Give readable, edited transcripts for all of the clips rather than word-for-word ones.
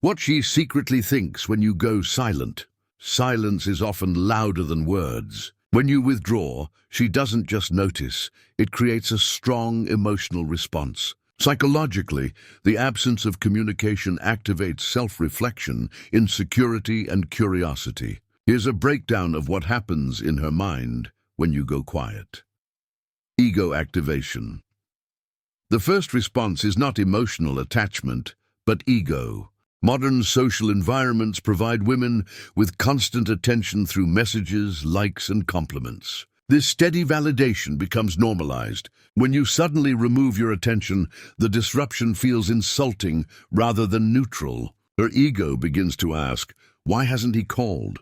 What she secretly thinks when you go silent. Silence is often louder than words. When you withdraw, she doesn't just notice, it creates a strong emotional response. Psychologically, the absence of communication activates self-reflection, insecurity, and curiosity. Here's a breakdown of what happens in her mind when you go quiet. Ego activation. The first response is not emotional attachment, but ego. Modern social environments provide women with constant attention through messages, likes, and compliments. This steady validation becomes normalized. When you suddenly remove your attention, the disruption feels insulting rather than neutral. Her ego begins to ask, why hasn't he called?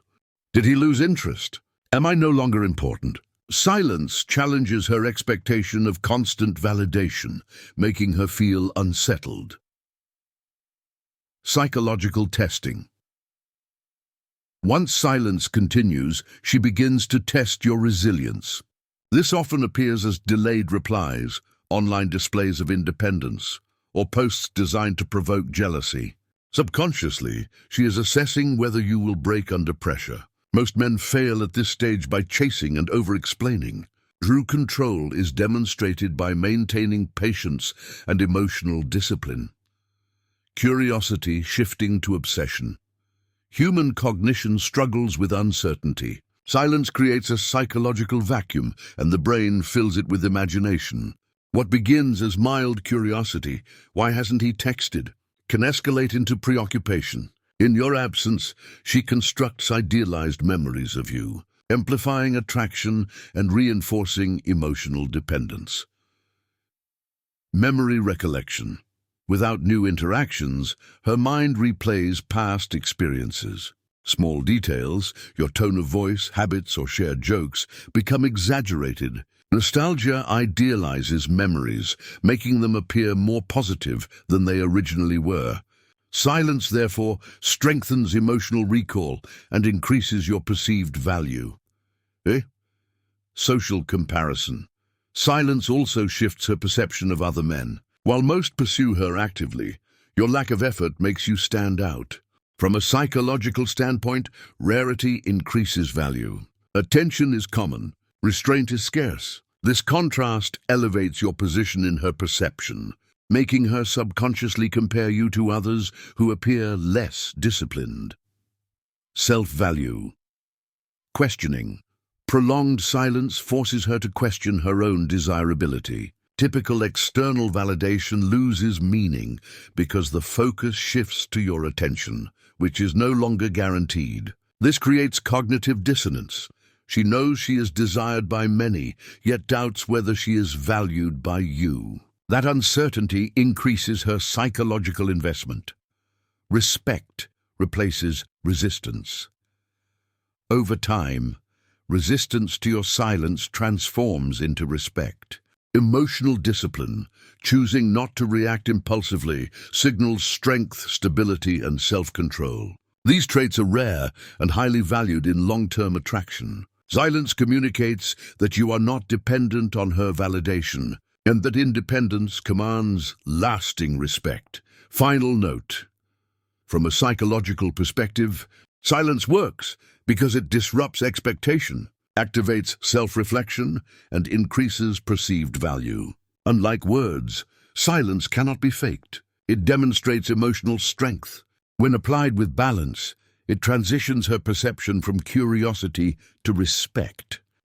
Did he lose interest? Am I no longer important? Silence challenges her expectation of constant validation, making her feel unsettled. Psychological testing. Once silence continues, she begins to test your resilience. This often appears as delayed replies, online displays of independence, or posts designed to provoke jealousy. Subconsciously, she is assessing whether you will break under pressure. Most men fail at this stage by chasing and over-explaining. True control is demonstrated by maintaining patience and emotional discipline. Curiosity shifting to obsession. Human cognition struggles with uncertainty. Silence creates a psychological vacuum, and the brain fills it with imagination. What begins as mild curiosity, why hasn't he texted, can escalate into preoccupation. In your absence, she constructs idealized memories of you, amplifying attraction and reinforcing emotional dependence. Memory recollection. Without new interactions, her mind replays past experiences. Small details, your tone of voice, habits, or shared jokes, become exaggerated. Nostalgia idealizes memories, making them appear more positive than they originally were. Silence, therefore, strengthens emotional recall and increases your perceived value. Social comparison. Silence also shifts her perception of other men. While most pursue her actively, your lack of effort makes you stand out. From a psychological standpoint, rarity increases value. Attention is common, restraint is scarce. This contrast elevates your position in her perception, making her subconsciously compare you to others who appear less disciplined. Self-value. Questioning. Prolonged silence forces her to question her own desirability. Typical external validation loses meaning because the focus shifts to your attention, which is no longer guaranteed. This creates cognitive dissonance. She knows she is desired by many, yet doubts whether she is valued by you. That uncertainty increases her psychological investment. Respect replaces resistance. Over time, resistance to your silence transforms into respect. Emotional discipline, choosing not to react impulsively, signals strength, stability, and self-control. These traits are rare and highly valued in long-term attraction. Silence communicates that you are not dependent on her validation, and that independence commands lasting respect. Final note. From a psychological perspective, silence works because it disrupts expectation, activates self-reflection, and increases perceived value. Unlike words, silence cannot be faked. It demonstrates emotional strength. When applied with balance, it transitions her perception from curiosity to respect.